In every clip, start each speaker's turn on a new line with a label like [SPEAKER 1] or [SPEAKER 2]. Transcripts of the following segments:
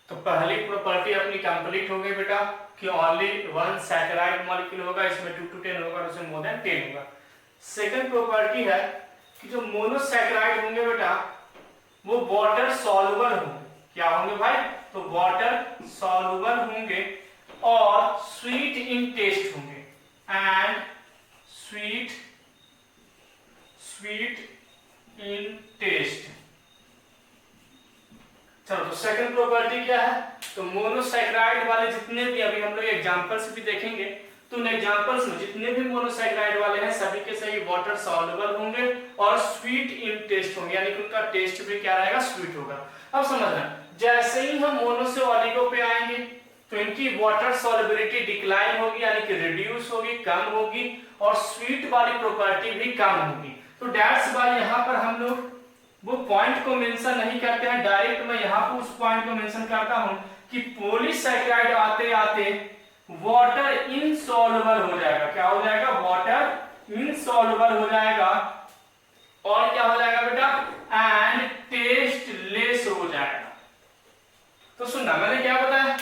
[SPEAKER 1] तो पहली प्रॉपर्टी अपनी कंप्लीट हो गई बेटा कि ओनली वन सैकराइड मॉलिक्यूल होगा, इसमें 2 to 10 होगा और उसमें मोर देन 10 होगा। सेकंड प्रॉपर्टी है कि जो मोनोसैकराइड होंगे बेटा वो वाटर सॉल्युबल होंगे। क्या होंगे भाई? तो वाटर सॉल्युबल होंगे और स्वीट इन टेस्ट होंगे एंड स्वीट इन टेस्ट। चलो तो सेकंड प्रॉपर्टी क्या है? तो मोनोसैकराइड वाले जितने भी, अभी हम लोग एग्जांपल्स भी देखेंगे, तो उन एग्जांपल्स में जितने भी मोनोसैकराइड वाले हैं सभी के सभी वाटर सॉल्युबल होंगे और स्वीट इन टेस्ट होंगे, यानी कि उनका टेस्ट भी क्या रहेगा? स्वीट होगा। अब समझना, जैसे ही हम मोनो से ओलिगो पे आएंगे तो इनकी वाटर सॉल्युबिलिटी डिक्लाइन होगी, यानी कि रिड्यूस होगी, कम होगी, और स्वीट वाली प्रॉपर्टी भी कम होगी। तो दैट्स व्हाई यहाँ पर हम लोग वो पॉइंट को मेंशन नहीं करते हैं, डायरेक्ट मैं यहाँ पर उस पॉइंट को मेंशन करता हूँ कि पॉलीसैकेराइड आते आते वाटर इनसॉल्युबल हो जाएगा। क्या हो जाएगा? वाटर इनसॉल्युबल हो जाएगा और क्या हो जाएगा बेटा? एंड टेस्टलेस हो जाएगा। तो सुनना, मैंने क्या बताया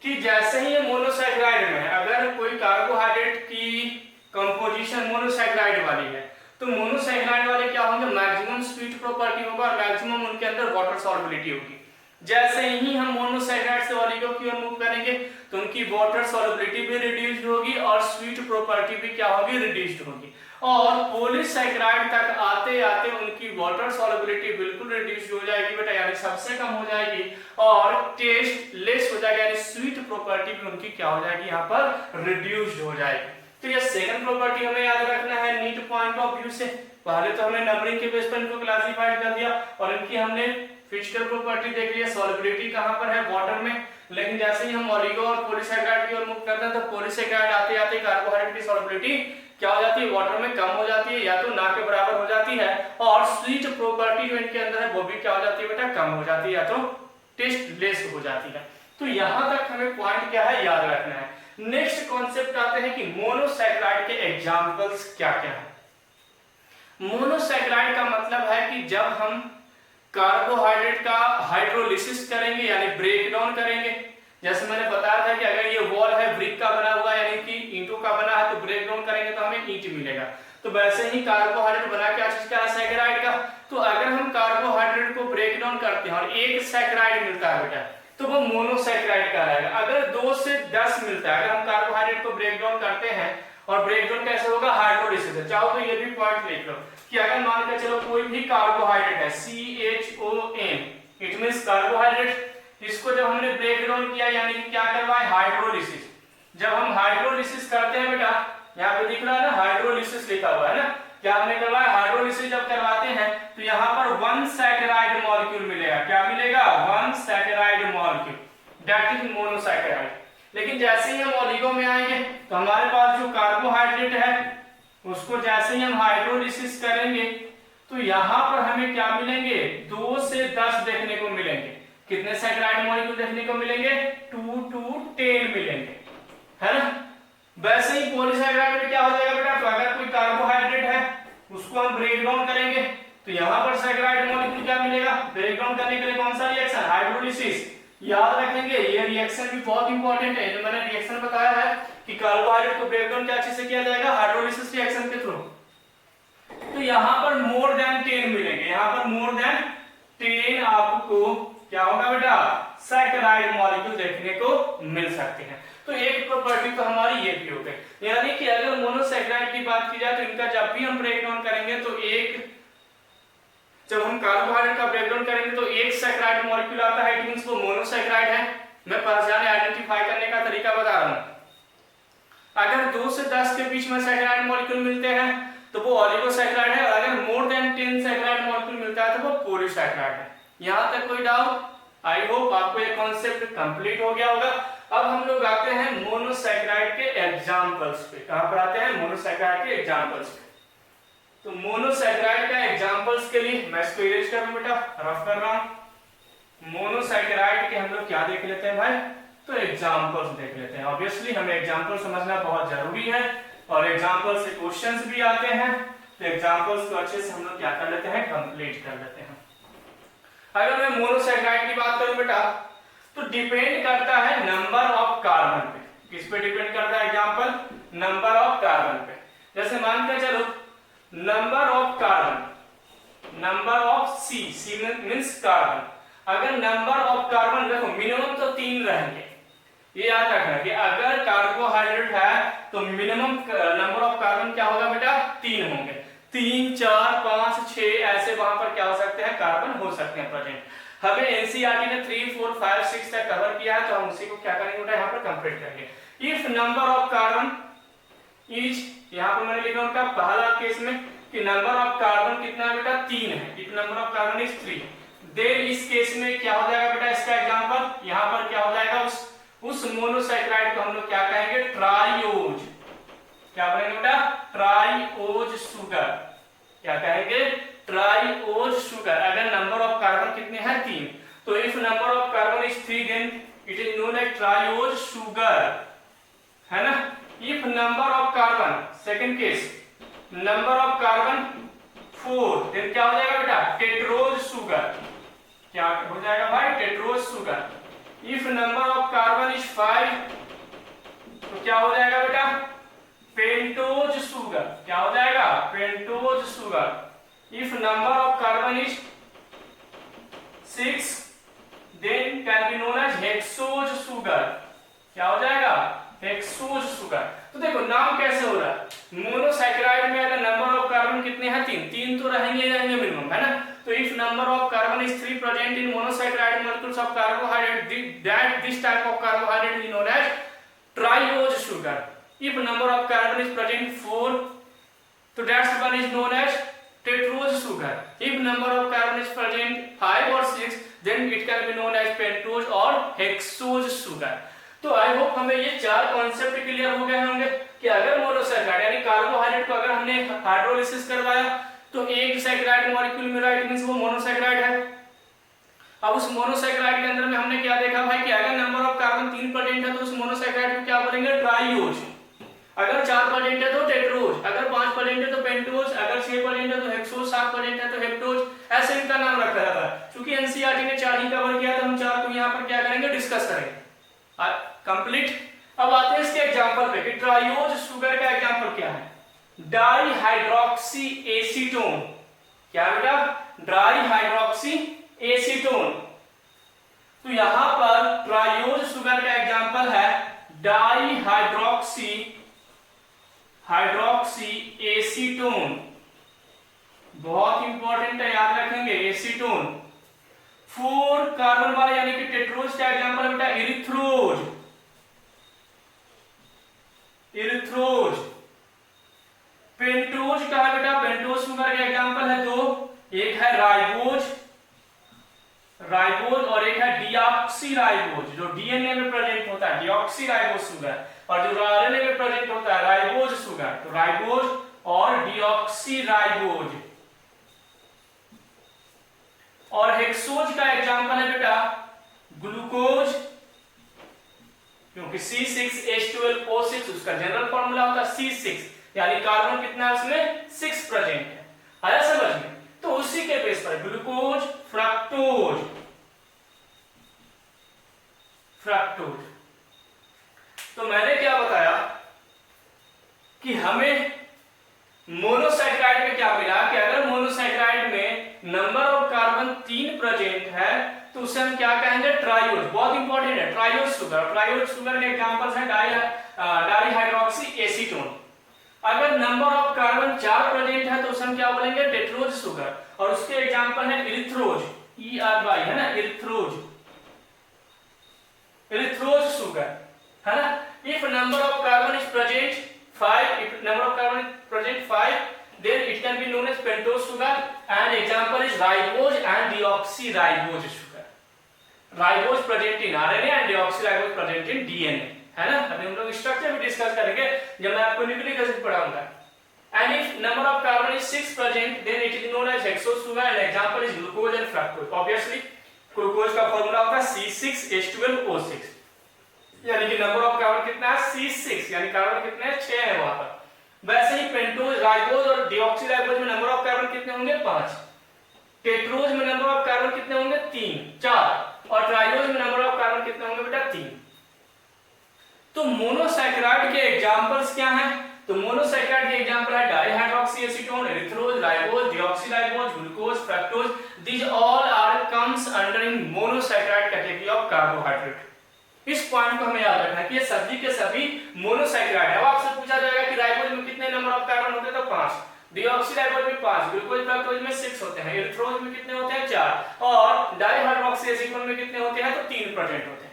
[SPEAKER 1] कि जैसे ही ये मोनोसैकेराइड में अगर कोई कार्बोहाइड्रेट की कंपोजिशन मोनोसैकेराइड वाली है तो मोनोसैकेराइड वाले क्या होंगे? मैक्सिमम स्वीट प्रॉपर्टी होगा और मैक्सिमम उनके अंदर वाटर सॉल्युबिलिटी होगी। जैसे ही हम मोनोसैकेराइड से ओलिगो की ओर मूव करेंगे तो उनकी वाटर सॉल्युबिलिटी भी रिड्यूस्ड होगी और स्वीट प्रॉपर्टी भी क्या होगी? रिड्यूस्ड होगी। और पॉलीसैकेराइड तक आते आते उनकी वाटर सॉल्युबिलिटी बिल्कुल रिड्यूस्ड हो जाएगी बेटा, यानी सबसे कम हो जाएगी, और टेस्ट लेस हो जाएगा, यानी स्वीट प्रॉपर्टी भी उनकी क्या हो जाएगी? यहाँ पर रिड्यूस्ड हो जाएगी। तो ये सेकंड प्रॉपर्टी हमें याद रखना है नीट पॉइंट ऑफ व्यू से। पहले तो हमने नंबरिंग के बेस पर इनको क्लासिफाइड कर दिया और इनकी हमने फिजिकल प्रॉपर्टी देख लिया, सॉल्युबिलिटी कहां पर है? वाटर में। लेकिन जैसे ही हम ओलिगो और पॉलीसैकेराइड की ओर मूव करते हैं तो पॉलीसैकेराइड आते आते कार्बोहाइड्रेट की सॉल्युबिलिटी क्या हो जाती है? वाटर में कम हो जाती है, या तो ना के बराबर हो जाती है, और स्वीट प्रॉपर्टी जो इनके अंदर है वो भी क्या हो जाती है बेटा? कम हो जाती है, या तो टेस्ट लेस हो जाती है। तो यहां तक हमें पॉइंट क्या है? याद रखना है। नेक्स्ट कॉन्सेप्ट आते हैं कि मोनोसैकेराइड के एग्जांपल्स क्या क्या है। मोनोसैकेराइड का मतलब है कि जब हम कार्बोहाइड्रेट का हाइड्रोलिसिस करेंगे यानी ब्रेक डाउन करेंगे, जैसे मैंने बताया था कि अगर ये वॉल है ब्रिक का बना हुआ यानी कि ईंटों का बना है तो ब्रेक डाउन करेंगे तो हमें ईंट मिलेगा। तो वैसे ही कार्बोहाइड्रेट बना क्या चीज का? सैकेराइड का। तो अगर हम कार्बोहाइड्रेट को ब्रेक डाउन करते हैं और एक सैकेराइड मिलता है बेटा तो वो मोनोसैकेराइड का रहेगा। अगर 2 से 10 मिलता है, अगर हम कार्बोहाइड्रेट को ब्रेक डाउन करते हैं, और ब्रेक डाउन कैसे होगा? हाइड्रोलिसिस से। चाहो तो ये भी पॉइंट लिख लो कि अगर मान के चलो कोई भी कार्बोहाइड्रेट है CHON, इट मींस कार्बोहाइड्रेट, इसको जब हमने ब्रेक डाउन किया यानी कि क्या करवाए? हाइड्रोलिसिस। जब हम हाइड्रोलिसिस करते हैं बेटा, यहाँ पे दिख रहा है ना हाइड्रोलिसिस लिखा हुआ है ना, क्या हमने करवाया? हाइड्रोलिसिस जब करवाते हैं तो यहाँ पर 1 सैकेराइड मॉलिक्यूल मिलेगा। क्या मिलेगा? 1 saccharide molecule, that is monosaccharide. लेकिन जैसे ही हम ओलिगो में आएंगे तो हमारे पास जो कार्बोहाइड्रेट है उसको जैसे ही हम हाइड्रोलिसिस करेंगे तो यहाँ पर हमें क्या मिलेंगे? 2 से 10 देखने को मिलेंगे। कितने सैकेराइड मॉलिक्यूल देखने को मिलेंगे? 2 to 10 मिलेंगे, है ना। वैसे ही पॉलीसैकेराइड में क्या हो जाएगा बेटा? तो अगर कोई कार्बोहाइड्रेट है उसको हम ब्रेक डाउन करेंगे तो यहाँ पर सैकेराइड मॉलिक्यूल क्या मिलेगा? ब्रेक डाउन करने के लिए कौन सा रिएक्शन? हाइड्रोलिसिस। याद रखेंगे ये रिएक्शन भी बहुत इंपॉर्टेंट है। जो मैंने रिएक्शन बताया है कि कार्बोहाइड्रेट को ब्रेक डाउन क्या चीज से किया जाएगा? हाइड्रोलिसिस रिएक्शन के थ्रू। तो यहाँ पर मोर देन 10 मिलेंगे, यहाँ पर मोर देन 10 आपको क्या होगा बेटा? सैकेराइड मॉलिक्यूल देखने को मिल सकते हैं। तो एक प्रॉपर्टी तो हमारी ये भी हो गई, यानी कि अगर मोनोसैकेराइड की बात की जाए तो इनका जब भी हम ब्रेक डाउन करेंगे तो जब हम कार्बोहाइड्रेट का ब्रेक डाउन करेंगे तो एक सैकेराइड मॉलिक्यूल आता है, इट मींस वो मोनोसैकेराइड है। मैं पहचान आइडेंटिफाई करने का तरीका बता रहा हूं। अगर 2 से 10 के बीच में सैकेराइड मॉलिक्यूल मिलते हैं तो वो ओलिगोसैकेराइड है, और अगर मोर देन 10 सैकेराइड मॉलिक्यूल मिलता है तो वो पॉलीसैकेराइड है। यहां तक कोई डाउट? आई होप आपको ये कॉन्सेप्ट कंप्लीट हो गया होगा। अब हम लोग आते हैं मोनोसैकेराइड के एग्जांपल्स पे। कहां पर आते हैं? मोनोसैकेराइड के एग्जांपल्स पे। तो मोनोसैकेराइड का एग्जांपल्स के लिए मैं इसको इरेज कर लूं बेटा, रफ कर रहा हूं। मोनोसैकेराइड के हम लोग क्या देख लेते हैं भाई? तो एग्जांपल्स देख लेते हैं। ऑब्वियसली हमें एग्जांपल समझना बहुत जरूरी है और एग्जांपल से क्वेश्चंस भी आते हैं, तो एग्जांपल्स को अच्छे से हम लोग क्या कर लेते हैं? कंप्लीट कर लेते हैं। अगर मैं मोनोसैकेराइड की बात करूं बेटा तो डिपेंड करता है नंबर ऑफ कार्बन पे। किस पे डिपेंड करता है? एग्जांपल, नंबर ऑफ कार्बन पे। जैसे मान के चलो number of carbon, number of C means carbon. अगर नंबर ऑफ कार्बन देखो मिनिमम तो 3 रहेंगे, ये याद रखना कि अगर कार्बोहाइड्रेट है तो मिनिमम नंबर ऑफ कार्बन क्या होगा बेटा? 3 होंगे। 3, 4, 5, 6 ऐसे वहां पर क्या हो सकते हैं? कार्बन हो सकते हैं प्रेजेंट। हमें एनसीईआरटी ने 3, 4, 5, 6 तक कवर किया है, तो हम उसी को क्या करेंगे बेटा? यहाँ पर कंप्लीट करेंगे। If number of carbon is, यहाँ पर मैंने लिखा उनका पहला केस में कि नंबर ऑफ कार्बन कितना है बेटा? 3 है। If number of carbon is 3, then इस केस में क्या हो जाएगा बेटा? इसका एग्जांपल यहाँ पर क्या हो जाएगा? उस मोनोसैकेराइड को हम लोग क्या कहेंगे? ट्राइओज। क्या बोलेंगे बेटा? Triose sugar. क्या कहेंगे? Triose sugar. अगर नंबर ऑफ कार्बन कितने हैं? 3। तो if number of carbon is 3 then it is known as triose sugar, है ना। If number of carbon, second case, number of carbon 4 then क्या हो जाएगा बेटा? Tetrose sugar. क्या हो जाएगा भाई? Tetrose sugar. If number of carbon is 5 तो क्या हो जाएगा बेटा? Pentose sugar. क्या हो जाएगा? Pentose sugar. If number of carbon is 6 then can be known as hexose sugar. क्या हो जाएगा? Hexose sugar. तो देखो नाम कैसे हो रहा है? मोनोसैकेराइड में अगर नंबर ऑफ कार्बन कितने हैं? 3 तो रहेंगे मिनिमम, है ना। तो if number of carbon is 3 present in monosaccharide molecules of carbohydrate, that this type of carbohydrate is known as triose sugar. If number of carbon is present 4, so that one is known as tetrose sugar. If number of carbon is present 5 or 6, then it can be known as pentose or hexose sugar. तो I hope हमें ये 4 concept clear हो गए होंगे कि अगर monosaccharide यानी carbohydrate को अगर हमने हाइड्रोलिसिस करवाया तो एक सैकेराइड मॉलिक्यूल मिला, इट मींस वो मोनोसैकेराइड है। अब उस मोनोसैकेराइड के अंदर में हमने क्या देखा भाई कि अगर नंबर ऑफ कार्बन 3 प्रेजेंट है तो उस मोनोसैकेराइड को क्या बोलेंगे? ट्राइओज। अगर 4 प्रेजेंट है तो टेट्रोज, अगर 5 प्रेजेंट है तो पेंटोज, अगर 6 प्रेजेंट है तो हेक्सोज, 7 प्रेजेंट है तो हेप्टोज। ऐसे इनका नाम रखा जाता है। क्योंकि एनसीईआरटी ने 4 ही कवर किया तो हम 4 को यहाँ पर क्या करेंगे? डिस्कस करेंगे। कंप्लीट। अब आते हैं इसके एग्जांपल पे कि ट्राइओज शुगर का एग्जांपल क्या है? Dihydroxy acetone. क्या बेटा? Dihydroxy acetone. तो यहां पर ट्राइओज शुगर का एग्जांपल है डाइहाइड्रोक्सी एसीटोन। बहुत इंपॉर्टेंट है, याद रखेंगे एसीटोन। 4 कार्बन वाला यानी कि टेट्रोज का एग्जांपल है बेटा इरिथ्रोज। पेंटोज का है बेटा? पेंटोज शुगर का एग्जांपल है 2, एक है राइबोज और एक है डीऑक्सीराइबोज, जो डीएनए में प्रेजेंट होता है डीऑक्सीराइबोज शुगर, और जो आरएनए में प्रेजेंट होता है राइबोज शुगर। तो राइबोज और डीऑक्सीराइबोज। और हेक्सोज का एग्जांपल है बेटा ग्लूकोज, क्योंकि C6H12O6 उसका जनरल फॉर्मूला होता है C6, यानी कार्बन कितना है उसमें? 6 प्रेजेंट है। आया समझ में? तो उसी के बेस पर ग्लूकोज, फ्रक्टोज। तो मैंने क्या बताया कि हमें मोनोसैकेराइड में क्या मिला कि अगर मोनोसैकेराइड में नंबर ऑफ कार्बन 3 प्रेजेंट है तो उसे हम क्या कहेंगे? ट्राइओज। बहुत इंपॉर्टेंट है ट्राइओज शुगर। ट्राइओज शुगर के एग्जांपल्स हैं डाइहाइड्रोक्सी एसीटोन। अगर नंबर ऑफ कार्बन 4 प्रेजेंट है तो उसे हम क्या बोलेंगे? Tetrose sugar. और उसके एग्जांपल है इरिथ्रोज, ERY, है ना, इरिथ्रोज शुगर, है ना। If number of carbon is present 5, if number of carbon is present 5, then it can be known as pentose sugar, and example is ribose and deoxyribose sugar. Ribose present in RNA and deoxyribose present in DNA, है ना। अभी हम लोग structure भी discuss करेंगे जब मैं आपको न्यूक्लिक एसिड पढ़ाऊंगा। And if number of carbon is 6 present, then it is known as hexose sugar, and example is glucose and fructose. Obviously, glucose का फॉर्मूला होता है C6H12O6, यानी कि नंबर ऑफ कार्बन कितना है? C6, यानी कार्बन कितने हैं? 6 है वहां पर। वैसे ही पेंटोज, राइबोज और डीऑक्सीराइबोज में नंबर ऑफ कार्बन कितने होंगे? 5। टेट्रोज में नंबर ऑफ कार्बन कितने होंगे? 3, 4। और ट्राइओज में नंबर ऑफ कार्बन 3। तो मोनोसैकेराइड के एग्जांपल्स क्या हैं? तो मोनोसैकेराइड के एग्जांपल है dihydroxy acetone, erythrose, ribose, deoxyribose, glucose, fructose. These all are comes under in monosaccharide category of carbohydrate. इस पॉइंट को हमें याद रखना है कि ये सभी के सभी मोनोसैकेराइड है। अब आपसे पूछा जाएगा कि राइबोज में कितने नंबर ऑफ कार्बन होते हैं, तो 5, डीऑक्सीराइबोज में 5, ग्लूकोज फ्रक्टोज में 6 होते हैं, एरिथ्रोज में कितने होते हैं, 4, और डाइहाइड्रोक्सी एसीटोन में कितने होते हैं, तो 3 प्रेजेंट होते हैं।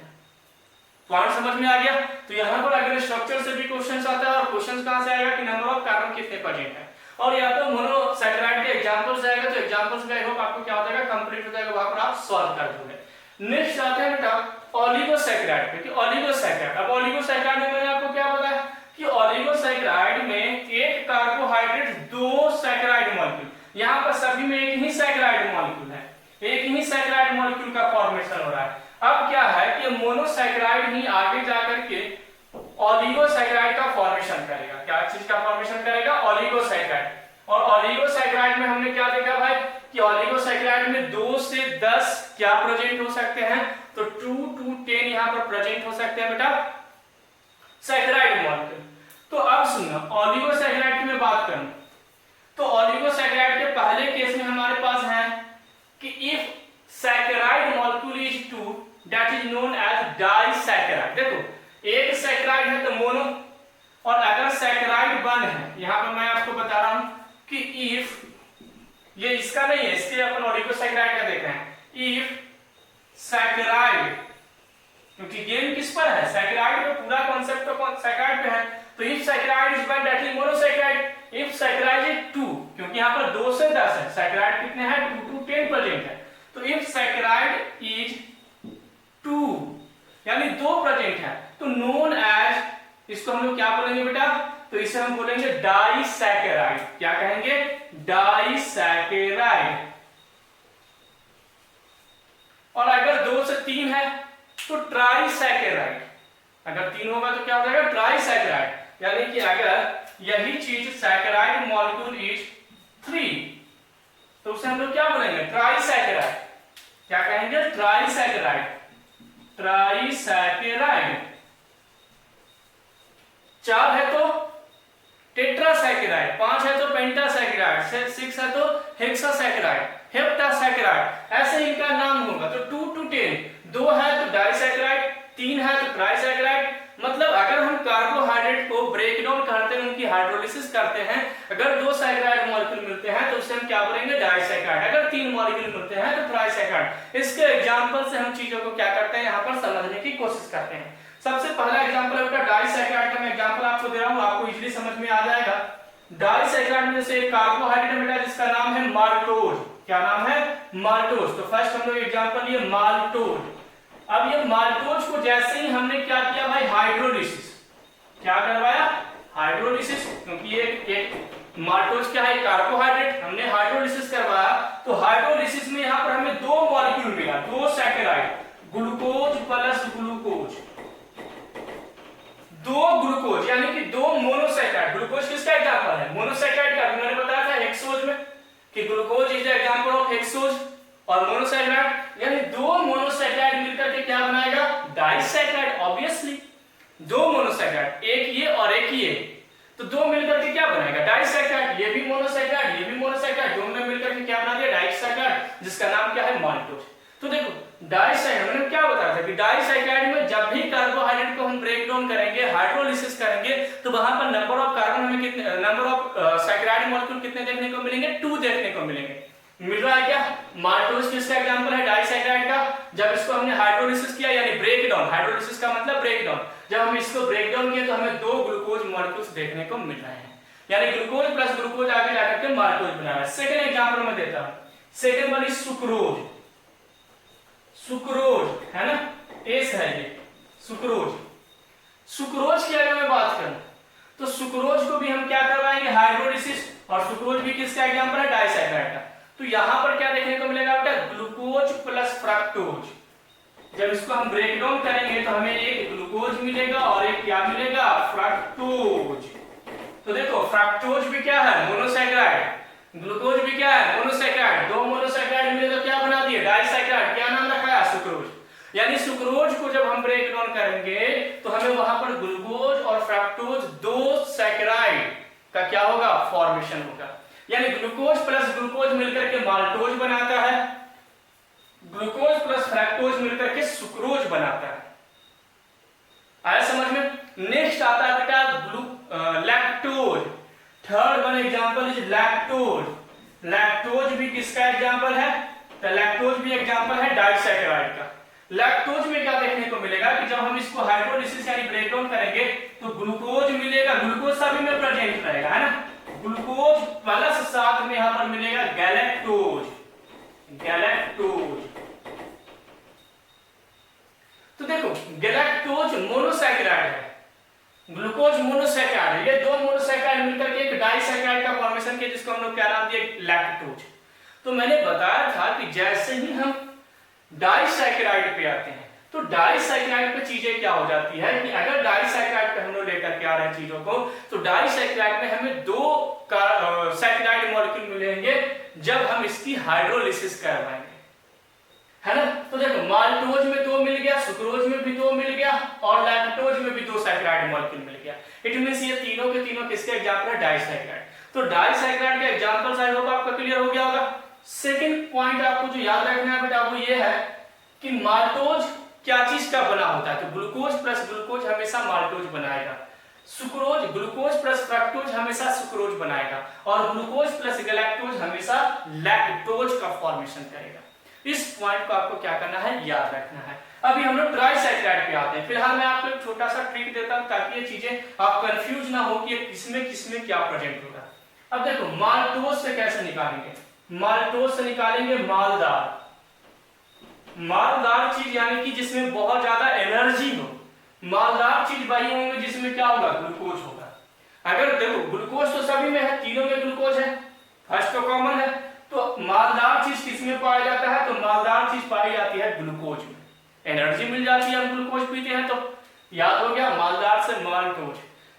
[SPEAKER 1] पॉइंट समझ में आ गया? तो यहाँ पर अगर स्ट्रक्चर से भी क्वेश्चंस आता है, और क्वेश्चंस कहाँ से आएगा कि नंबर ऑफ कार्बन कितने प्रेजेंट है, और या तो मोनोसैकेराइड के एग्जांपल्स आएगा, तो एग्जांपल्स में आई होप आपको क्या हो जाएगा, कंप्लीट हो जाएगा, वहां पर आप सॉल्व कर दोगे। नेक्स्ट आते हैं बेटा ओलिगोसैकेराइड पे, कि ओलिगोसैकेराइड। अब ओलिगोसैकेराइड में मैंने आपको क्या बताया कि ओलिगोसैकेराइड में एक कार्बोहाइड्रेट 2 सैकेराइड मॉलिक्यूल, यहाँ पर सभी में एक ही सैकेराइड मॉलिक्यूल है, एक ही सैकेराइड मॉलिक्यूल का फॉर्मेशन हो रहा है। अब क्या है कि मोनोसैकेराइड ही आगे जाकर के ओलिगोसैकेराइड का फॉर्मेशन करेगा। क्या चीज का फॉर्मेशन करेगा? ओलिगोसैकेराइड। और ओलिगोसैकेराइड में हमने क्या देखा भाई कि ओलिगोसैकेराइड में 2 से 10 क्या प्रेजेंट हो सकते हैं, तो 2 to 10 यहाँ पर प्रेजेंट हो सकते हैं बेटा सैकेराइड मॉलिक्यूल। तो अब सुनो, ओलिगोसैकेराइड की मैं बात करूं तो ओलिगोसैकेराइड के पहले केस में हमारे पास है कि if saccharide molecule is 2 that is known as disaccharide. देखो एक सैकेराइड है तो मोनो, और अगर सैकेराइड 1 है, यहां पर मैं आपको बता रहा हूं कि इफ, ये इसका नहीं है, इसके अपन ओलिगोसैकेराइड का देख रहे हैं, इफ सैकेराइड, क्योंकि गेम किस पर है, सैकेराइड का पूरा कॉन्सेप्ट तो सैकेराइड पे है, तो if saccharide is 1 that is monosaccharide. If saccharide is 2, क्योंकि यहां पर 2 से 10 है, सैकेराइड कितने हैं, 2 to 10 प्रेजेंट है, तो इफ सैकेराइड इज 2 यानी 2 प्रेजेंट है, तो नोन एज, इसको हम लोग क्या बोलेंगे बेटा, तो इसे हम बोलेंगे डाइसैकेराइड। क्या कहेंगे? डाइसैकेराइड। और अगर 2 से 3 है तो ट्राइसैकेराइड। अगर 3 होगा तो क्या हो जाएगा, ट्राइसैकेराइड। यानी कि अगर यही चीज सैकेराइड मॉलिक्यूल इज 3 तो उसे हम लोग क्या बोलेंगे, ट्राइसैकेराइड। क्या कहेंगे? ट्राइसैकेराइड, ट्राइसैकेराइड। 4 है तो टेट्रासैकेराइड, 5 है तो पेंटासैकेराइड, 6 है तो हेक्सासैकेराइड, हेप्टासैकेराइड, ऐसे इनका नाम होगा। तो 2 to 10, 2 है तो डाइसैकेराइड, 3 है तो ट्राइसैकेराइड। मतलब अगर हम कार्बोहाइड्रेट को ब्रेक डाउन करते हैं, उनकी हाइड्रोलिसिस करते हैं, अगर 2 सैकेराइड मॉलिक्यूल मिलते हैं तो उसे हम क्या बोलेंगे, डाइसैकेराइड। अगर 3 मॉलिक्यूल मिलते हैं तो ट्राइसैकेराइड। इसके एग्जांपल से हम चीजों को क्या करते हैं, यहाँ पर समझने की कोशिश करते हैं। सबसे पहला एग्जांपल है बेटा डाइसैकेराइड का, मैं एग्जांपल आपको दे रहा हूं, आपको इजीली समझ में आ जाएगा। डाइसैकेराइड में से एक कार्बोहाइड्रेट है बेटा जिसका नाम है माल्टोज। क्या नाम है? माल्टोज। तो फर्स्ट हम लोग एग्जांपल लिए माल्टोज। अब ये माल्टोज को जैसे ही हमने क्या किया भाई, हाइड्रोलिसिस, क्या करवाया, हाइड्रोलिसिस, क्योंकि ये एक माल्टोज क्या है, कार्बोहाइड्रेट, हमने हाइड्रोलिसिस करवाया, तो हाइड्रोलिसिस में यहाँ पर हमें 2 मॉलिक्यूल मिला, 2 saccharide, glucose plus glucose, 2 glucose यानी कि 2 मोनोसैकेराइड। ग्लूकोज किसका एग्जांपल है, मोनोसैकेराइड का। मैंने बताया था हेक्सोज में कि glucose is the example of hexose और मोनोसैकेराइड, यानी 2 मोनोसैकेराइड मिलकर के क्या बनाएगा, डाइसैकेराइड। ऑब्वियसली 2 मोनोसैकेराइड, एक ये और एक ये, तो 2 मिलकर के क्या बनाएगा, डाइसैकेराइड। ये भी मोनोसैकेराइड, ये भी मोनोसैकेराइड, दोनों ने मिलकर के क्या बना दिया, डाइसैकेराइड, जिसका नाम क्या है, माल्टोज। तो देखो डाइसैकेराइड, हमने क्या बताया था कि डाइसैकेराइड में जब भी कार्बोहाइड्रेट को हम ब्रेक डाउन करेंगे, हाइड्रोलिसिस करेंगे, तो वहां पर नंबर ऑफ कार्बन हमें कितने, नंबर ऑफ सैकेराइड मॉलिक्यूल कितने देखने को मिलेंगे, 2 देखने को मिलेंगे। मिल रहा है क्या? माल्टोज किसका एग्जांपल है, डाइसैकेराइड का। जब इसको हमने हाइड्रोलिसिस किया यानी ब्रेक डाउन, हाइड्रोलिसिस का मतलब ब्रेक डाउन, जब हम इसको ब्रेक डाउन किया तो हमें 2 ग्लूकोज मॉलिक्यूल्स देखने को मिल रहे हैं, यानी ग्लूकोज प्लस ग्लूकोज आगे जाकर के माल्टोज बना है। सेकंड एग्जांपल मैं देता हूं, second one is sucrose. Sucrose है ना, एस है ये सुक्रोज। सुक्रोज की अगर मैं बात करूं तो सुक्रोज को भी हम क्या करवाएंगे, हाइड्रोलिसिस, और सुक्रोज भी किसका एग्जांपल है, डाइसैकेराइड का। तो यहां पर क्या देखने को मिलेगा बेटा, ग्लूकोज प्लस फ्रक्टोज। जब इसको हम ब्रेक डाउन करेंगे तो हमें एक ग्लूकोज मिलेगा और एक क्या मिलेगा, फ्रक्टोज। तो देखो फ्रक्टोज भी क्या है, मोनोसैकेराइड, ग्लूकोज भी क्या है, मोनोसैकेराइड। 2 मोनोसैकेराइड मिले तो क्या बना दिए, डाइसैकेराइड। क्या नाम रखा है, सुक्रोज। यानी सुक्रोज को जब हम ब्रेक डाउन करेंगे तो हमें वहां पर ग्लूकोज और फ्रक्टोज दो सैकराइड का क्या होगा, फॉर्मेशन होगा। यानी ग्लूकोज प्लस ग्लूकोज मिलकर के माल्टोज बनाता है, ग्लूकोज प्लस फ्रक्टोज मिलकर के सुक्रोज बनाता है। आया समझ में? नेक्स्ट आता है बेटा lactose. Third one example is lactose. Lactose भी किसका एग्जांपल है? तो लैक्टोज भी एग्जांपल है डाइसैकेराइड का। लैक्टोज में क्या देखने को मिलेगा कि जब हम इसको हाइड्रोलिसिस यानी ब्रेक डाउन करेंगे तो ग्लूकोज मिलेगा, ग्लूकोज सभी में प्रेजेंट रहेगा, है ना, ग्लूकोज प्लस साथ में यहां पर मिलेगा गैलेक्टोज। गैलेक्टोज तो देखो गैलेक्टोज मोनोसैकेराइड है, ग्लूकोज मोनोसैकेराइड है, ये दो मोनोसैकेराइड मिलकर के एक डाइसैकेराइड का फॉर्मेशन किया जिसको हम लोग क्या नाम दिए, लैक्टोज। तो मैंने बताया था कि जैसे ही हम डाइसैकेराइड पे आते हैं तो डाइसैकेराइड पे चीजें क्या हो जाती है कि अगर डाइसैकेराइड पे हम लोग लेकर के आ रहे हैं चीजों को तो डाइसैकेराइड में हमें दो सैकेराइड मॉलिक्यूल मिलेंगे जब हम इसकी हाइड्रोलिसिस करवाएंगे, है ना। तो देखो माल्टोज में दो मिल गया, सुक्रोज में भी दो मिल गया और लैक्टोज में भी दो सैकेराइड मॉलिक्यूल मिल गया। इट मींस ये तीनों के तीनों किसके एग्जांपल है, डाइसैकेराइड। तो डाइसैकेराइड के एग्जांपल्स आई होप आपका क्लियर हो गया होगा। सेकंड पॉइंट आपको जो याद रखना है बेटा वो ये है कि माल्टोज क्या चीज का बना होता है, तो ग्लूकोज प्लस ग्लूकोज हमेशा माल्टोज बनाएगा, सुक्रोज ग्लूकोज प्लस फ्रक्टोज हमेशा सुक्रोज बनाएगा और ग्लूकोज प्लस गैलेक्टोज हमेशा लैक्टोज का फॉर्मेशन करेगा। इस पॉइंट को आपको क्या करना है, याद रखना है। अभी हम लोग ट्राइसैकेराइड पे आते हैं। फिलहाल मैं आपको एक छोटा सा ट्रिक देता हूं ताकि ये चीजें आप कंफ्यूज ना हो कि किसमें किसमें क्या प्रेजेंट होगा। अब देखो माल्टोज से कैसे निकालेंगे, माल्टोज से निकालेंगे मालदार। मालदार चीज यानी कि जिसमें बहुत ज्यादा एनर्जी हो, मालदार चीज वही होंगे जिसमें क्या होगा, ग्लूकोज होगा। अगर देखो ग्लूकोज तो सभी में है, तीनों में ग्लूकोज है, फर्स्ट तो कॉमन है, तो मालदार चीज किसमें पाया जाता है, तो मालदार चीज पाई जाती है ग्लूकोज में। एनर्जी मिल जाती है हम ग्लूकोज पीते हैं तो याद हो गया, मालदार से माल्टोज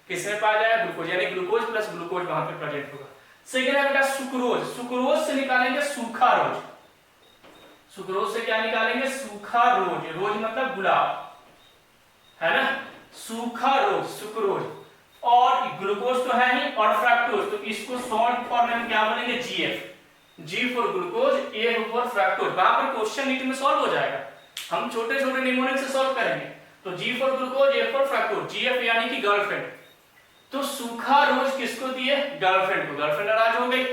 [SPEAKER 1] किसमें पाया जाएगा, ग्लूकोज, यानी ग्लूकोज प्लस ग्लूकोज वहां पे प्रेजेंट होगा। सेकेंड है बेटा सुक्रोज। सुक्रोज से निकालेंगे सूखारोज। सुक्रोज से क्या निकालेंगे, सूखारोज, रोज मतलब गुलाब, है ना, सूखारोज सुक्रोज। और ग्लूकोज तो है ही और फ्रक्टोज, तो इसको शॉर्ट फॉर्म में हम क्या बोलेंगे, G F. G for glucose, A for fructose. वहां पर क्वेश्चन नीट में सॉल्व हो जाएगा, हम छोटे छोटे निमोनिक से सॉल्व करेंगे। तो G for glucose, A for fructose, GF यानी कि गर्लफ्रेंड। तो सूखा रोज किसको दिए, गर्लफ्रेंड को, गर्लफ्रेंड नाराज हो गई।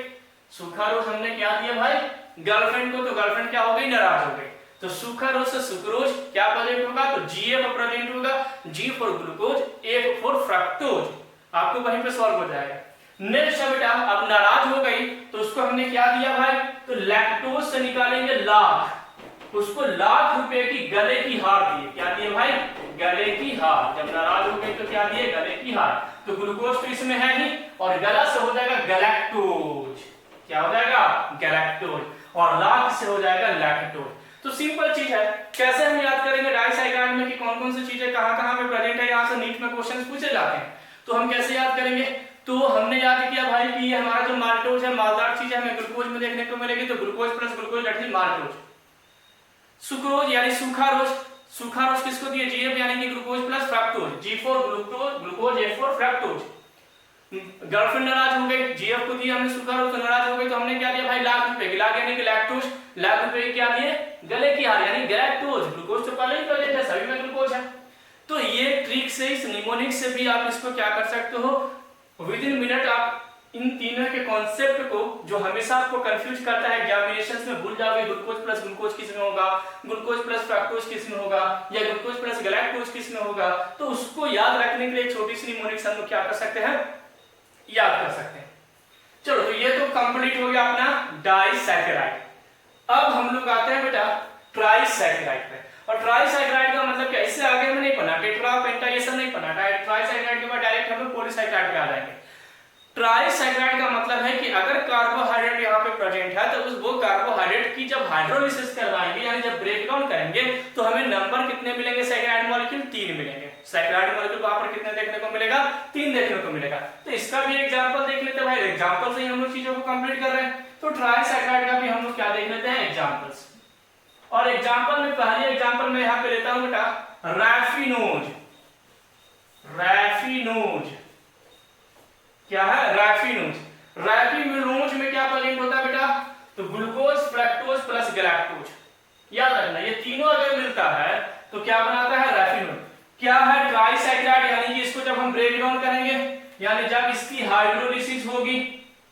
[SPEAKER 1] सूखा रोज हमने क्या दिया भाई, गर्लफ्रेंड को, तो गर्लफ्रेंड क्या हो गई, नाराज हो गई। तो सूखा रोज से सुक्रोज क्या प्रेजेंट होगा, तो जीएफ प्रेजेंट होगा, G for glucose, A for fructose. आपको वहीं पे सॉल्व हो जाएगा। नेक्स्ट है बेटा, अब नाराज हो गई तो उसको हमने क्या दिया भाई, तो लैक्टोज से निकालेंगे लाख। उसको ₹1,00,000 की गले की हार दिए। क्या दिए भाई, गले की हार। जब नाराज हो गई तो क्या दिए, गले की हार। तो ग्लूकोज तो इसमें है ही और गला से हो जाएगा गैलेक्टोज। क्या हो जाएगा, गैलेक्टोज। और लाख से हो जाएगा लैक्टोज। तो सिंपल चीज है। कैसे हम याद करेंगे डाइसैकेराइड में कि कौन कौन सी चीजें कहां-कहां पे प्रेजेंट है, यहां से नीट में क्वेश्चंस पूछे जाते हैं। तो हम कैसे याद करेंगे, तो हमने याद किया भाई कि ये हमारा जो माल्टोज है, मालदार चीज है, हमें ग्लूकोज में देखने को मिलेगी, तो glucose plus glucose that is maltose. Sucrose यानी सूखा रोज, सूखा रोज किसको दिए, जीएफ यानी कि glucose plus fructose, G for glucose, A for fructose. Girlfriend नाराज हो गई, जीएफ को दिया हमने सूखा रोज, तो नाराज हो गई, तो हमने क्या दिया भाई, ₹1,00,000 की, लाख यानी कि लैक्टोज, ₹1,00,000 की क्या दिए, गले की हार यानी गैलेक्टोज। ग्लूकोज तो पहले ही प्रेजेंट है, सभी में ग्लूकोज है। तो ये ट्रिक से, इस निमोनिक से भी आप इसको क्या कर सकते हो, विद इन मिनट आप इन तीनों के कॉन्सेप्ट को, जो हमेशा आपको कंफ्यूज करता है एग्जामिनेशंस में, भूल जाओगे ग्लूकोज प्लस ग्लूकोज किस में होगा, ग्लूकोज प्लस फ्रक्टोज किस में होगा, या ग्लूकोज प्लस गैलेक्टोज किस में होगा। तो उसको याद रखने के लिए छोटी सी निमोनिक्स हम लोग क्या कर सकते हैं, याद कर सकते हैं। चलो, तो ये तो कंप्लीट हो गया अपना डाइसैकेराइड। अब हम लोग आते हैं बेटा ट्राइसैकेराइड पे। और ट्राइसैकेराइड का मतलब क्या, इससे आगे में नहीं पढ़ना, टेट्रा पेंटा ये सब नहीं पढ़ना। ट्राइसैकेराइड के बाद डायरेक्ट हम लोग पॉलीसैकेराइड पे आ जाएंगे। ट्राइसैकेराइड का मतलब है कि अगर कार्बोहाइड्रेट यहाँ पे प्रेजेंट है तो वो कार्बोहाइड्रेट की जब हाइड्रोलिसिस करवाएंगे यानी जब ब्रेक डाउन करेंगे तो हमें नंबर कितने मिलेंगे, सैकेराइड मॉलिक्यूल 3 मिलेंगे। सैकेराइड मॉलिक्यूल वहां पर कितने देखने को मिलेगा, 3 देखने को मिलेगा। तो इसका भी एग्जांपल देख लेते हैं भाई, एग्जांपल से ही हम लोग चीजों को कंप्लीट कर रहे हैं। तो ट्राइसैकेराइड का भी हम लोग क्या देख लेते हैं, एग्जांपल्स। और एग्जांपल में पहली एग्जांपल मैं यहां पे लेता हूं बेटा रैफिनोज। रैफिनोज क्या है? रैफिनोज। रैफिनोज में क्या प्रेजेंट होता है बेटा? तो ग्लूकोज, फ्रक्टोज प्लस गैलेक्टोज। याद रखना ये तीनों अगर मिलता है तो क्या बनाता है? रैफिनोज। क्या है? ट्राइसैकराइड, यानी कि इसको जब हम ब्रेक डाउन करेंगे, यानी जब इसकी हाइड्रोलिसिस होगी,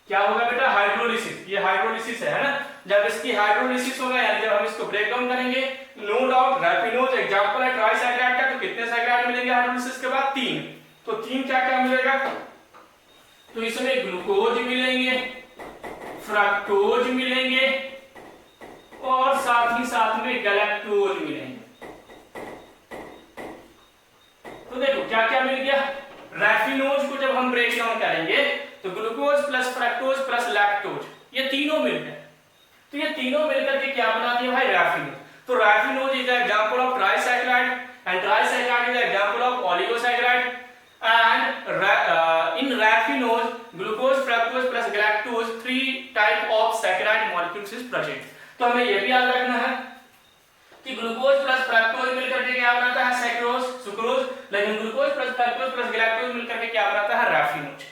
[SPEAKER 1] क्या होगा बेटा? हाइड्रोलिसिस। ये हाइड्रोलिसिस है ना? जब इसकी हाइड्रोलिसिस होगा, यानी जब हम इसको ब्रेक डाउन करेंगे, नो डाउट रैफिनोज एग्जांपल है ट्राइसैकराइड का। तो कितने सैकराइड मिलेंगे हाइड्रोलिसिस के बाद? 3। तो 3 क्या क्या मिलेगा? तो इसमें ग्लूकोज मिलेंगे, फ्रक्टोज मिलेंगे और साथ ही साथ में गैलेक्टोज मिलेंगे। तो देखो क्या क्या मिल गया? रैफिनोज को जब हम ब्रेक डाउन करेंगे तो glucose plus fructose plus lactose, ये तीनों मिल गए। तो ये तीनों मिलकर के क्या बना दिया भाई? रैफिनोज। तो raffinose is the example of trisaccharide and trisaccharide is the example of oligosaccharide. And in raffinose glucose, fructose plus galactose 3 type of saccharide molecules is present. तो हमें यह भी याद रखना है कि ग्लूकोज प्लस फ्रक्टोज मिलकर के क्या बनाता है? Saccharose, sucrose. लेकिन glucose plus fructose plus galactose मिलकर के क्या बनाता है? रैफिनोज,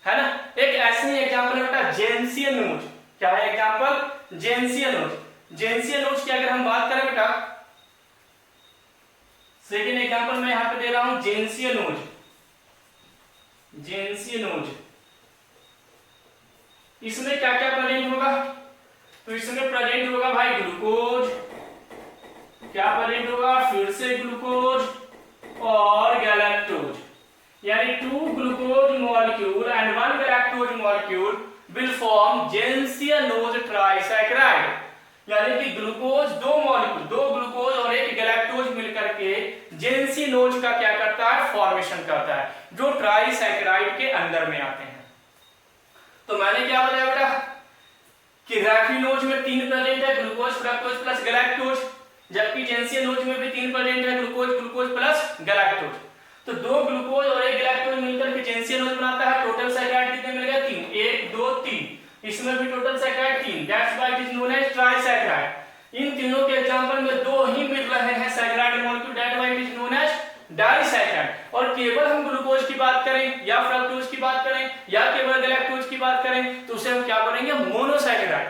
[SPEAKER 1] है ना? एक ऐसे ही एग्जांपल है बेटा जेनसियनोज। क्या है एग्जांपल? जेनसियनोज। जेनसियनोज की अगर हम बात करें बेटा, सेकेंड एग्जांपल मैं यहां पे दे रहा हूं जेनसियनोज। जेनसियनोज इसमें क्या क्या प्रेजेंट होगा? तो इसमें प्रेजेंट होगा भाई ग्लूकोज, क्या प्रेजेंट होगा? फिर से ग्लूकोज और गैलेक्टोज, यानी 2 glucose molecule and 1 galactose molecule will form gentianose trisaccharide. यानी कि ग्लूकोज 2 मॉलिक्यूल, 2 ग्लूकोज और 1 गैलेक्टोज मिलकर के जेनसियनोज का क्या करता है? फॉर्मेशन करता है, जो ट्राइसैकराइड के अंदर में आते हैं। तो मैंने क्या बताया बेटा कि रैफिनोज में 3 प्रेजेंट है, ग्लूकोज, फ्रक्टोज प्लस गैलेक्टोज, जबकि जेनसियनोज में भी 3 प्रेजेंट है, ग्लूकोज, ग्लूकोज प्लस गैलेक्टोज। तो 2 ग्लूकोज और 1 गैलेक्टोज मिलकर के जेनसियनोज बनाता है। टोटल सैकराइड कितने मिल गए? 3। 1 2 3। इसमें भी total saccharide 3, that's why it is known as trisaccharide. इन तीनों के एग्जांपल में 2 ही मिल रहे हैं saccharide molecule, that's why it is known as disaccharide. और केवल हम ग्लूकोज की बात करें या फ्रक्टोज की बात करें या केवल गैलेक्टोज की बात करें तो उसे हम क्या बोलेंगे? मोनोसैकराइड।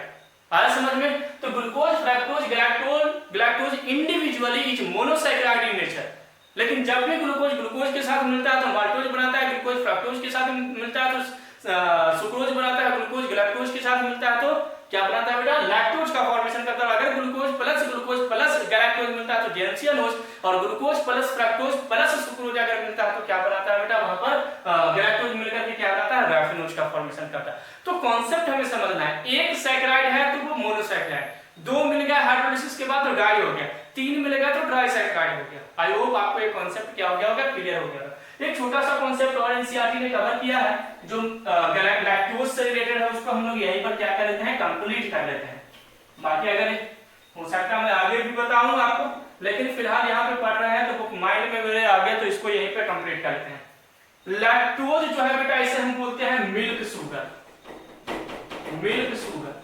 [SPEAKER 1] आया समझ में? तो glucose, fructose, galactose individually is monosaccharide in nature. लेकिन जब भी ग्लूकोज ग्लूकोज के साथ मिलता है तो माल्टोज बनाता है, ग्लूकोज फ्रक्टोज के साथ मिलता है तो सुक्रोज बनाता है, ग्लूकोज गैलेक्टोज के साथ मिलता है तो क्या बनाता है बेटा? लैक्टोज का फॉर्मेशन करता है। अगर ग्लूकोज प्लस गैलेक्टोज मिलता है तो जेनसियनोज, और glucose plus fructose plus sucrose अगर मिलता है तो क्या बनाता है बेटा? वहां पर गैलेक्टोज मिलकर के क्या बनाता है? रैफिनोज का फॉर्मेशन करता है। तो कॉन्सेप्ट हमें समझना है, एक सैकराइड है तो वो मोनोसैकराइड, 2 मिल गया हाइड्रोलिसिस के बाद तो डाई हो गया, 3 मिलेगा तो ट्राइसैकराइड हो गया। आई होप आपको ये कॉन्सेप्ट क्या हो गया होगा? क्लियर हो गया। एक छोटा सा कॉन्सेप्ट और एनसीईआरटी ने कवर किया है जो लैक्टोज से रिलेटेड है, उसको हम लोग यहीं पर क्या कर लेते हैं? कंप्लीट कर लेते हैं। बाकी अगर हो सकता है मैं आगे भी बताऊंगा आपको, लेकिन फिलहाल यहाँ पे पढ़ रहे हैं तो माइंड में मेरे आ गया तो इसको यहीं पे कंप्लीट करते हैं। लैक्टोज जो है बेटा इसे हम बोलते हैं मिल्क शुगर। मिल्क शुगर,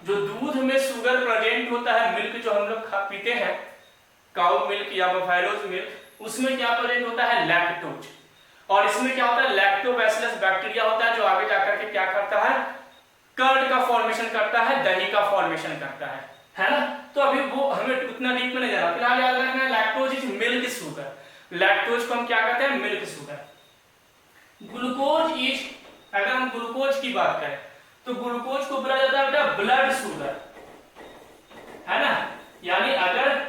[SPEAKER 1] जो दूध में शुगर प्रेजेंट होता है, मिल्क जो हम लोग पीते हैं, काउ मिल्क या बफेलोज मिल्क, उसमें क्या प्रेजेंट होता है? लैक्टोज। और इसमें क्या होता है? लैक्टोबैसिलस बैक्टीरिया होता है जो आगे जाकर के क्या करता है? कर्ड का फॉर्मेशन करता है, दही का फॉर्मेशन करता है ना? तो अभी वो हमें उतना डीप में नहीं जाना, फिलहाल याद रखना है lactose is milk sugar. Lactose को हम क्या कहते हैं? Milk sugar. ग्लूकोज इज, अगर हम ग्लूकोज की बात करें तो ग्लूकोज को बोला जाता है बेटा ब्लड शुगर, है ना? यानी अगर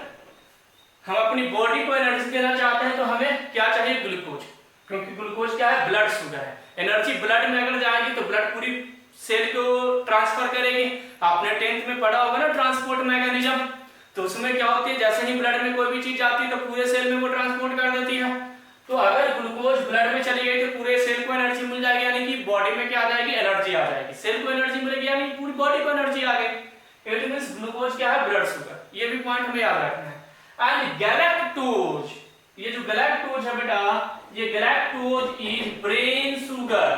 [SPEAKER 1] हम अपनी बॉडी को एनर्जी देना चाहते हैं तो हमें क्या चाहिए? ग्लूकोज, क्योंकि ग्लूकोज क्या है? ब्लड शुगर है। एनर्जी ब्लड में अगर जाएगी तो ब्लड पूरी सेल को ट्रांसफर करेगी। आपने 10th में पढ़ा होगा ना ट्रांसपोर्ट मैकेनिज्म, तो उसमें क्या होती है? जैसे ही ब्लड में कोई भी चीज जाती है तो पूरे सेल में वो ट्रांसपोर्ट कर देती है। तो अगर ग्लूकोज ब्लड में चली गई तो पूरे सेल को एनर्जी मिल जाएगी, यानी कि बॉडी में क्या आ जाएगी? एनर्जी आ जाएगी। सेल को एनर्जी मिलेगी यानी पूरी बॉडी को एनर्जी आ गई। इट मींस ग्लूकोज क्या है? Blood sugar. ये भी पॉइंट हमें याद रखना है। एंड गैलेक्टोज, ये जो गैलेक्टोज है बेटा, ये गैलेक्टोज इज ब्रेन शुगर।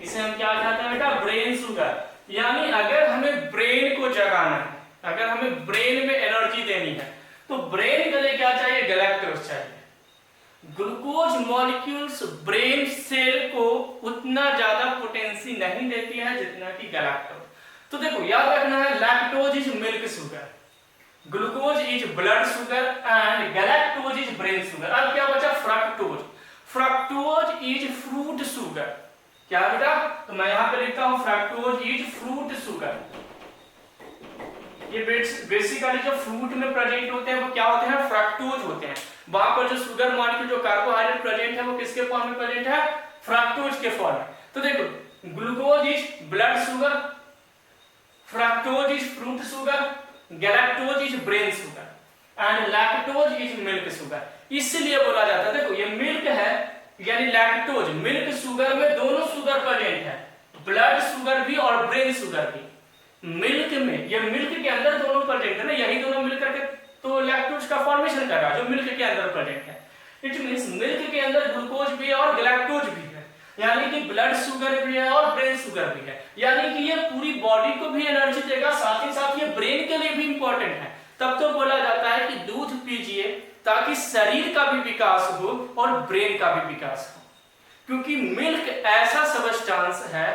[SPEAKER 1] इसे हम क्या कहते हैं बेटा? Brain sugar. यानी अगर हमें ब्रेन को जगाना है, अगर हमें ब्रेन में एनर्जी देनी है तो ब्रेन के लिए क्या चाहिए, गैलेक्टोज चाहिए। ग्लूकोज मॉलिक्यूल्स ब्रेन सेल को उतना ज्यादा पोटेंसी नहीं देती है जितना कि गैलेक्टोज। तो देखो याद रखना है, lactose is milk sugar, glucose is blood sugar and galactose is brain sugar. अब क्या बचा, fructose. Fructose is fruit sugar. क्या बेटा, तो मैं यहां पे लिखता हूं फ्रक्टोज इज फ्रूट शुगर। ये बेसिकली जो फ्रूट में प्रेजेंट होते हैं वो क्या होते हैं, फ्रक्टोज होते हैं। वहां पर जो शुगर मॉलिक्यूल जो कार्बोहाइड्रेट प्रेजेंट है वो किसके फॉर्म में प्रेजेंट है, फ्रक्टोज के फॉर्म में। तो देखो glucose is blood sugar, fructose is fruit sugar, galactose is brain sugar and lactose is milk sugar. इसलिए बोला जाता है, देखो ये मिल्क है यानी लैक्टोज, मिल्क शुगर में दोनों शुगर प्रेजेंट है, ब्लड शुगर भी और ब्रेन शुगर भी। मिल्क में, ये मिल्क के अंदर दोनों प्रेजेंट है ना, यही दोनों मिलकर के तो लैक्टोज का फॉर्मेशन कर रहा है जो मिल्क के अंदर प्रेजेंट है। इट मींस मिल्क के अंदर ग्लूकोज भी है और गैलेक्टोज भी है, यानी कि ब्लड शुगर भी है और ब्रेन शुगर भी है, यानी कि ये पूरी बॉडी को भी एनर्जी देगा, साथ ही साथ ये ब्रेन के लिए भी इंपॉर्टेंट है। तब तो बोला जाता है कि दूध पीजिए ताकि शरीर का भी विकास हो और ब्रेन का भी विकास हो, क्योंकि मिल्क ऐसा सब्सटेंस है